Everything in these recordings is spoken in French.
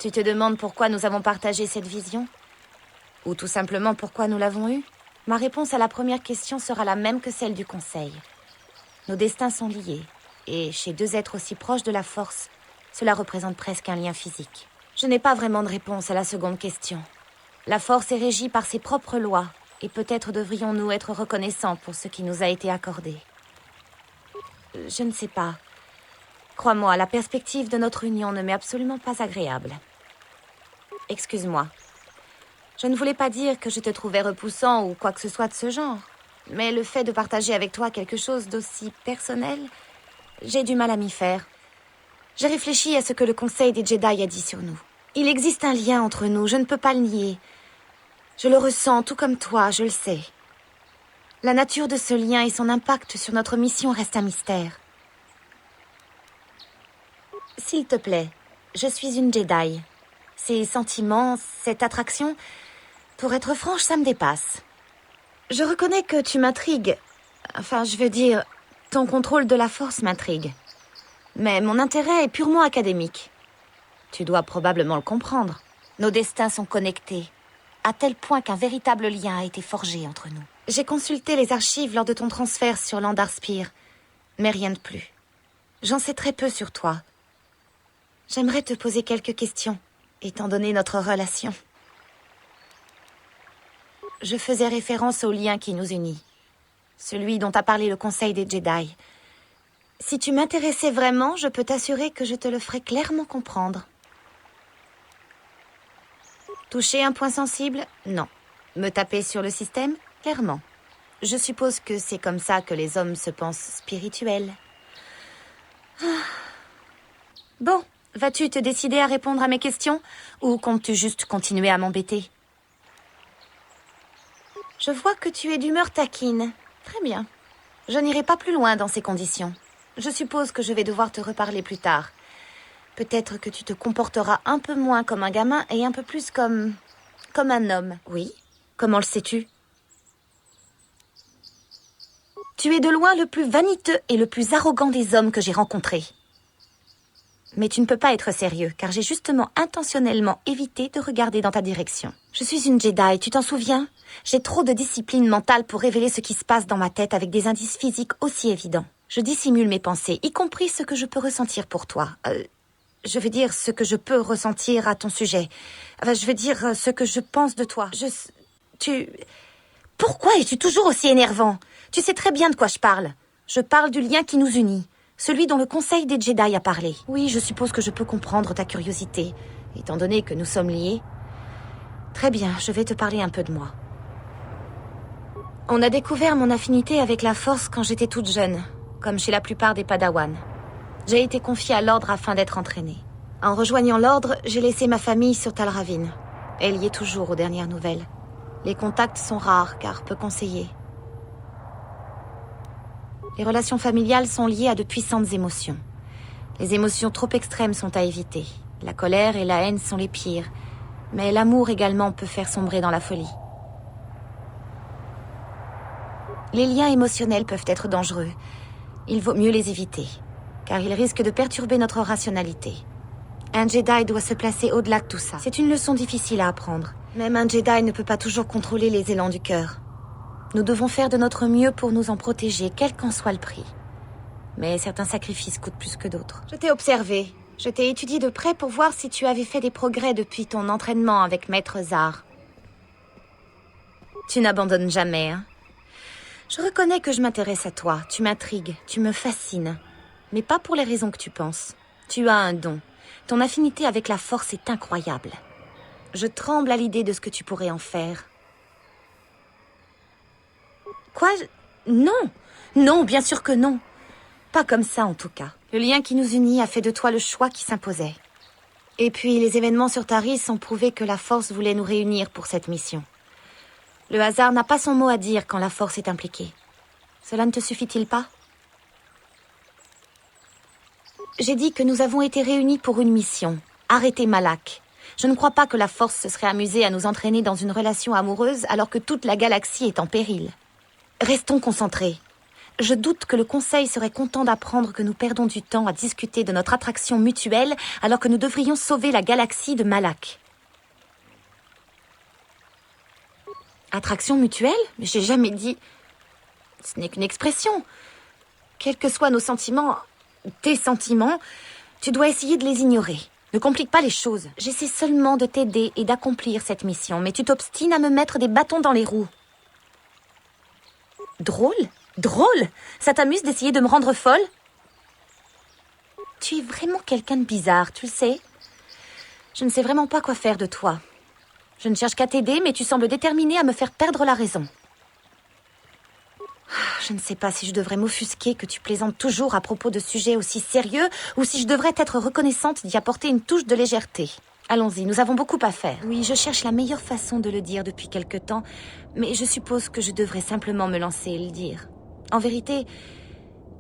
Tu te demandes pourquoi nous avons partagé cette vision? Ou tout simplement pourquoi nous l'avons eue? Ma réponse à la première question sera la même que celle du Conseil. Nos destins sont liés, et chez deux êtres aussi proches de la Force, cela représente presque un lien physique. Je n'ai pas vraiment de réponse à la seconde question. La Force est régie par ses propres lois, et peut-être devrions-nous être reconnaissants pour ce qui nous a été accordé. Je ne sais pas. Crois-moi, la perspective de notre union ne m'est absolument pas agréable. Excuse-moi. Je ne voulais pas dire que je te trouvais repoussant ou quoi que ce soit de ce genre. Mais le fait de partager avec toi quelque chose d'aussi personnel, j'ai du mal à m'y faire. J'ai réfléchi à ce que le Conseil des Jedi a dit sur nous. Il existe un lien entre nous, je ne peux pas le nier. Je le ressens, tout comme toi, je le sais. La nature de ce lien et son impact sur notre mission restent un mystère. S'il te plaît, je suis une Jedi. Ces sentiments, cette attraction, pour être franche, ça me dépasse. Je reconnais que tu m'intrigues. Enfin, je veux dire, ton contrôle de la Force m'intrigue. Mais mon intérêt est purement académique. Tu dois probablement le comprendre. Nos destins sont connectés, à tel point qu'un véritable lien a été forgé entre nous. J'ai consulté les archives lors de ton transfert sur Landar Spire, mais rien de plus. J'en sais très peu sur toi. J'aimerais te poser quelques questions, étant donné notre relation. Je faisais référence au lien qui nous unit, celui dont a parlé le Conseil des Jedi. Si tu m'intéressais vraiment, je peux t'assurer que je te le ferai clairement comprendre. Toucher un point sensible? Non. Me taper sur le système? Clairement. Je suppose que c'est comme ça que les hommes se pensent spirituels. Bon, vas-tu te décider à répondre à mes questions? Ou comptes-tu juste continuer à m'embêter? Je vois que tu es d'humeur taquine. Très bien. Je n'irai pas plus loin dans ces conditions. Je suppose que je vais devoir te reparler plus tard. Peut-être que tu te comporteras un peu moins comme un gamin et un peu plus comme un homme. Oui? Comment le sais-tu? Tu es de loin le plus vaniteux et le plus arrogant des hommes que j'ai rencontrés. Mais tu ne peux pas être sérieux, car j'ai justement intentionnellement évité de regarder dans ta direction. Je suis une Jedi, tu t'en souviens? J'ai trop de discipline mentale pour révéler ce qui se passe dans ma tête avec des indices physiques aussi évidents. Je dissimule mes pensées, y compris ce que je peux ressentir pour toi. Je veux dire ce que je peux ressentir à ton sujet. Enfin, je veux dire ce que je pense de toi. Pourquoi es-tu toujours aussi énervant? Tu sais très bien de quoi je parle. Je parle du lien qui nous unit. Celui dont le Conseil des Jedi a parlé. Oui, je suppose que je peux comprendre ta curiosité, étant donné que nous sommes liés. Très bien, je vais te parler un peu de moi. On a découvert mon affinité avec la Force quand j'étais toute jeune, comme chez la plupart des Padawans. J'ai été confiée à l'Ordre afin d'être entraînée. En rejoignant l'Ordre, j'ai laissé ma famille sur Tal Ravine. Elle y est toujours aux dernières nouvelles. Les contacts sont rares, car peu conseillés. Les relations familiales sont liées à de puissantes émotions. Les émotions trop extrêmes sont à éviter. La colère et la haine sont les pires. Mais l'amour également peut faire sombrer dans la folie. Les liens émotionnels peuvent être dangereux. Il vaut mieux les éviter, car ils risquent de perturber notre rationalité. Un Jedi doit se placer au-delà de tout ça. C'est une leçon difficile à apprendre. Même un Jedi ne peut pas toujours contrôler les élans du cœur. Nous devons faire de notre mieux pour nous en protéger, quel qu'en soit le prix. Mais certains sacrifices coûtent plus que d'autres. Je t'ai observé. Je t'ai étudié de près pour voir si tu avais fait des progrès depuis ton entraînement avec Maître Zar. Tu n'abandonnes jamais, hein? Je reconnais que je m'intéresse à toi. Tu m'intrigues, tu me fascines. Mais pas pour les raisons que tu penses. Tu as un don. Ton affinité avec la Force est incroyable. Je tremble à l'idée de ce que tu pourrais en faire. Quoi? Non! Non, bien sûr que non. Pas comme ça, en tout cas. Le lien qui nous unit a fait de toi le choix qui s'imposait. Et puis, les événements sur Taris ont prouvé que la Force voulait nous réunir pour cette mission. Le hasard n'a pas son mot à dire quand la Force est impliquée. Cela ne te suffit-il pas? J'ai dit que nous avons été réunis pour une mission. Arrêter Malak. Je ne crois pas que la Force se serait amusée à nous entraîner dans une relation amoureuse alors que toute la galaxie est en péril. Restons concentrés. Je doute que le Conseil serait content d'apprendre que nous perdons du temps à discuter de notre attraction mutuelle alors que nous devrions sauver la galaxie de Malak. Attraction mutuelle? Mais j'ai jamais dit... Ce n'est qu'une expression. Quels que soient nos sentiments, tes sentiments, tu dois essayer de les ignorer. Ne complique pas les choses. J'essaie seulement de t'aider et d'accomplir cette mission, mais tu t'obstines à me mettre des bâtons dans les roues. Drôle? Drôle? Ça t'amuse d'essayer de me rendre folle? Tu es vraiment quelqu'un de bizarre, tu le sais. Je ne sais vraiment pas quoi faire de toi. Je ne cherche qu'à t'aider, mais tu sembles déterminé à me faire perdre la raison. Je ne sais pas si je devrais m'offusquer que tu plaisantes toujours à propos de sujets aussi sérieux ou si je devrais être reconnaissante d'y apporter une touche de légèreté. Allons-y, nous avons beaucoup à faire. Oui, je cherche la meilleure façon de le dire depuis quelque temps, mais je suppose que je devrais simplement me lancer et le dire. En vérité,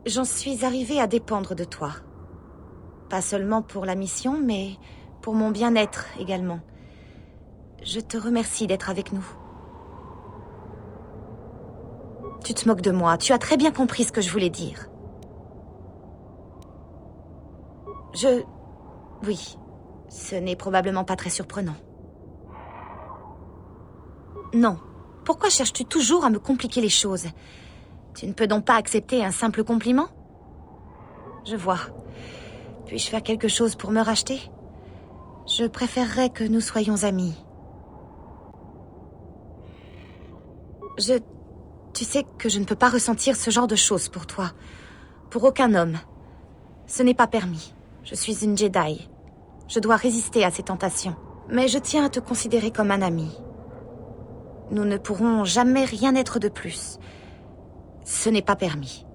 j'en suis arrivée à dépendre de toi. Pas seulement pour la mission, mais pour mon bien-être également. Je te remercie d'être avec nous. Tu te moques de moi, tu as très bien compris ce que je voulais dire. Oui, ce n'est probablement pas très surprenant. Non, pourquoi cherches-tu toujours à me compliquer les choses? Tu ne peux donc pas accepter un simple compliment? Je vois. Puis-je faire quelque chose pour me racheter? Je préférerais que nous soyons amis. Tu sais que je ne peux pas ressentir ce genre de choses pour toi. Pour aucun homme. Ce n'est pas permis. Je suis une Jedi. Je dois résister à ces tentations. Mais je tiens à te considérer comme un ami. Nous ne pourrons jamais rien être de plus. Ce n'est pas permis.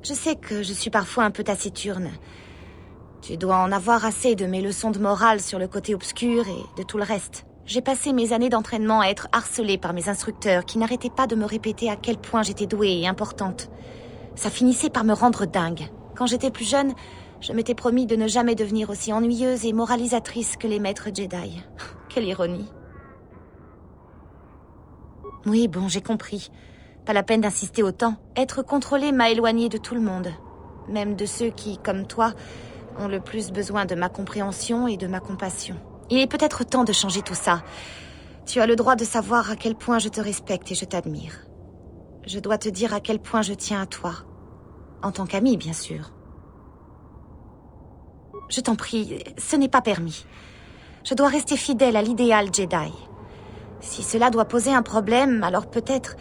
Je sais que je suis parfois un peu taciturne. Tu dois en avoir assez de mes leçons de morale sur le côté obscur et de tout le reste. J'ai passé mes années d'entraînement à être harcelée par mes instructeurs qui n'arrêtaient pas de me répéter à quel point j'étais douée et importante. Ça finissait par me rendre dingue. Quand j'étais plus jeune, je m'étais promis de ne jamais devenir aussi ennuyeuse et moralisatrice que les maîtres Jedi. Quelle ironie. Oui, bon, j'ai compris. Pas la peine d'insister autant. Être contrôlée m'a éloignée de tout le monde. Même de ceux qui, comme toi, ont le plus besoin de ma compréhension et de ma compassion. Il est peut-être temps de changer tout ça. Tu as le droit de savoir à quel point je te respecte et je t'admire. Je dois te dire à quel point je tiens à toi. En tant qu'amie, bien sûr. Je t'en prie, ce n'est pas permis. Je dois rester fidèle à l'idéal Jedi. Si cela doit poser un problème, alors peut-être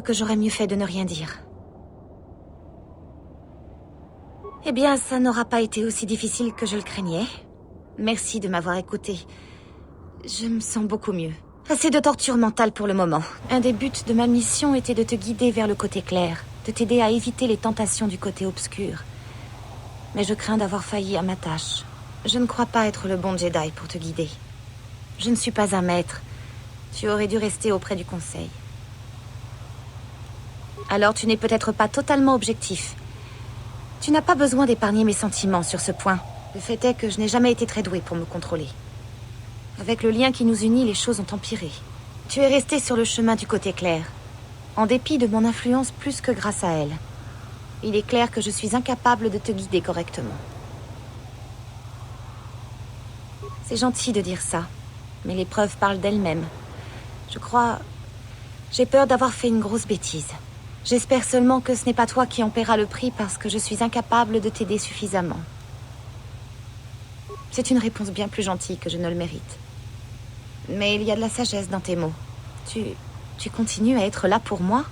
que j'aurais mieux fait de ne rien dire. Eh bien, ça n'aura pas été aussi difficile que je le craignais. Merci de m'avoir écouté. Je me sens beaucoup mieux. Assez de torture mentale pour le moment. Un des buts de ma mission était de te guider vers le côté clair, de t'aider à éviter les tentations du côté obscur. Mais je crains d'avoir failli à ma tâche. Je ne crois pas être le bon Jedi pour te guider. Je ne suis pas un maître. Tu aurais dû rester auprès du Conseil. Alors tu n'es peut-être pas totalement objectif. Tu n'as pas besoin d'épargner mes sentiments sur ce point. Le fait est que je n'ai jamais été très douée pour me contrôler. Avec le lien qui nous unit, les choses ont empiré. Tu es resté sur le chemin du côté clair, en dépit de mon influence plus que grâce à elle. Il est clair que je suis incapable de te guider correctement. C'est gentil de dire ça, mais les preuves parlent d'elles-mêmes. Je crois... J'ai peur d'avoir fait une grosse bêtise. J'espère seulement que ce n'est pas toi qui en paieras le prix parce que je suis incapable de t'aider suffisamment. C'est une réponse bien plus gentille que je ne le mérite. Mais il y a de la sagesse dans tes mots. Tu continues à être là pour moi?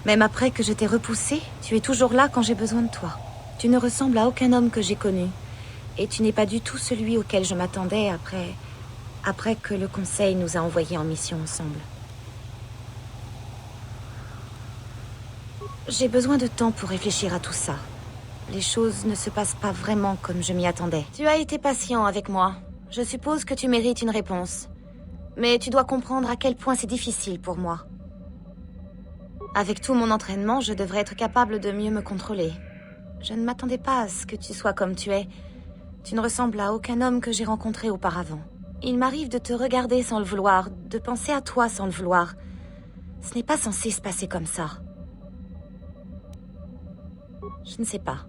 Même après que je t'ai repoussé, tu es toujours là quand j'ai besoin de toi. Tu ne ressembles à aucun homme que j'ai connu. Et tu n'es pas du tout celui auquel je m'attendais après que le Conseil nous a envoyés en mission ensemble. J'ai besoin de temps pour réfléchir à tout ça. Les choses ne se passent pas vraiment comme je m'y attendais. Tu as été patient avec moi. Je suppose que tu mérites une réponse. Mais tu dois comprendre à quel point c'est difficile pour moi. Avec tout mon entraînement, je devrais être capable de mieux me contrôler. Je ne m'attendais pas à ce que tu sois comme tu es. Tu ne ressembles à aucun homme que j'ai rencontré auparavant. Il m'arrive de te regarder sans le vouloir, de penser à toi sans le vouloir. Ce n'est pas censé se passer comme ça. Je ne sais pas.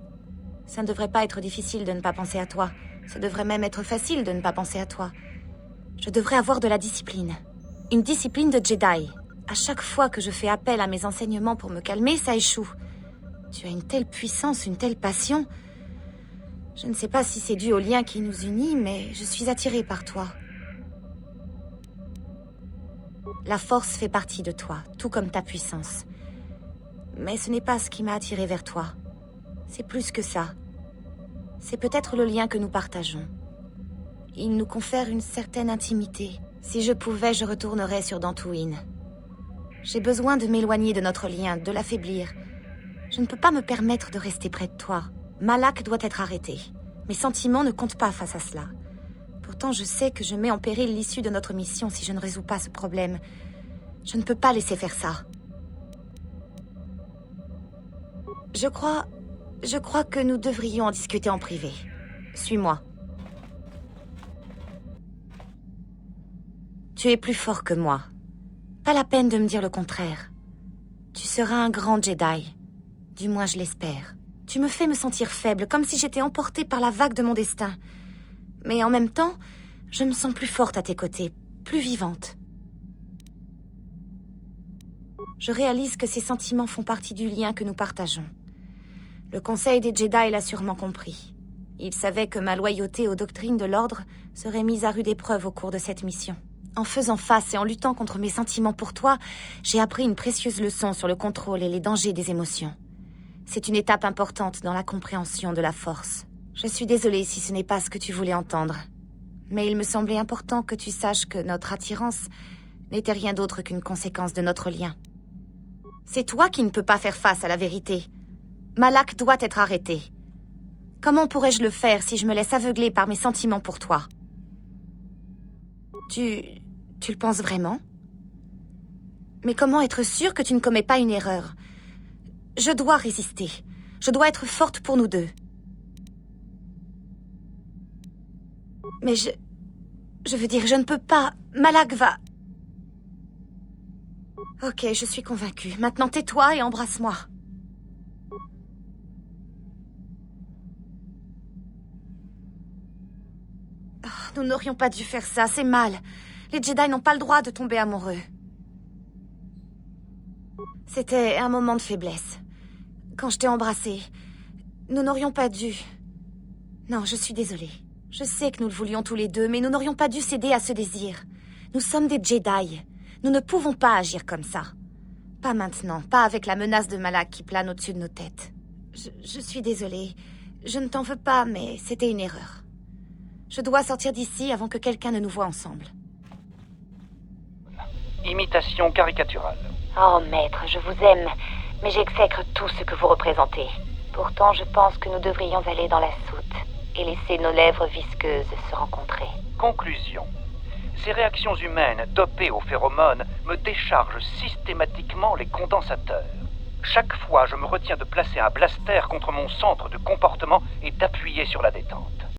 Ça ne devrait pas être difficile de ne pas penser à toi. Ça devrait même être facile de ne pas penser à toi. Je devrais avoir de la discipline. Une discipline de Jedi. À chaque fois que je fais appel à mes enseignements pour me calmer, ça échoue. Tu as une telle puissance, une telle passion. Je ne sais pas si c'est dû au lien qui nous unit, mais je suis attirée par toi. La force fait partie de toi, tout comme ta puissance. Mais ce n'est pas ce qui m'a attirée vers toi. C'est plus que ça. C'est peut-être le lien que nous partageons. Il nous confère une certaine intimité. Si je pouvais, je retournerais sur Dantooine. J'ai besoin de m'éloigner de notre lien, de l'affaiblir. Je ne peux pas me permettre de rester près de toi. Malak doit être arrêté. Mes sentiments ne comptent pas face à cela. Pourtant, je sais que je mets en péril l'issue de notre mission si je ne résous pas ce problème. Je ne peux pas laisser faire ça. Je crois que nous devrions en discuter en privé. Suis-moi. Tu es plus fort que moi. Pas la peine de me dire le contraire. Tu seras un grand Jedi. Du moins, je l'espère. Tu me fais me sentir faible, comme si j'étais emportée par la vague de mon destin. Mais en même temps, je me sens plus forte à tes côtés, plus vivante. Je réalise que ces sentiments font partie du lien que nous partageons. Le Conseil des Jedi l'a sûrement compris. Il savait que ma loyauté aux doctrines de l'Ordre serait mise à rude épreuve au cours de cette mission. En faisant face et en luttant contre mes sentiments pour toi, j'ai appris une précieuse leçon sur le contrôle et les dangers des émotions. C'est une étape importante dans la compréhension de la force. Je suis désolée si ce n'est pas ce que tu voulais entendre. Mais il me semblait important que tu saches que notre attirance n'était rien d'autre qu'une conséquence de notre lien. C'est toi qui ne peux pas faire face à la vérité. Malak doit être arrêté. Comment pourrais-je le faire si je me laisse aveugler par mes sentiments pour toi? Tu le penses vraiment? Mais comment être sûre que tu ne commets pas une erreur? Je dois résister. Je dois être forte pour nous deux. Mais je veux dire, je ne peux pas. Malak va... Ok, je suis convaincue. Maintenant, tais-toi et embrasse-moi. Oh, nous n'aurions pas dû faire ça, c'est mal. Les Jedi n'ont pas le droit de tomber amoureux. C'était un moment de faiblesse. Quand je t'ai embrassée, nous n'aurions pas dû... Non, je suis désolée. Je sais que nous le voulions tous les deux, mais nous n'aurions pas dû céder à ce désir. Nous sommes des Jedi. Nous ne pouvons pas agir comme ça. Pas maintenant, pas avec la menace de Malak qui plane au-dessus de nos têtes. Je suis désolée. Je ne t'en veux pas, mais c'était une erreur. Je dois sortir d'ici avant que quelqu'un ne nous voie ensemble. Imitation caricaturale. Oh, maître, je vous aime, mais j'exècre tout ce que vous représentez. Pourtant, je pense que nous devrions aller dans la soute et laisser nos lèvres visqueuses se rencontrer. Conclusion. Ces réactions humaines dopées aux phéromones me déchargent systématiquement les condensateurs. Chaque fois, je me retiens de placer un blaster contre mon centre de comportement et d'appuyer sur la détente.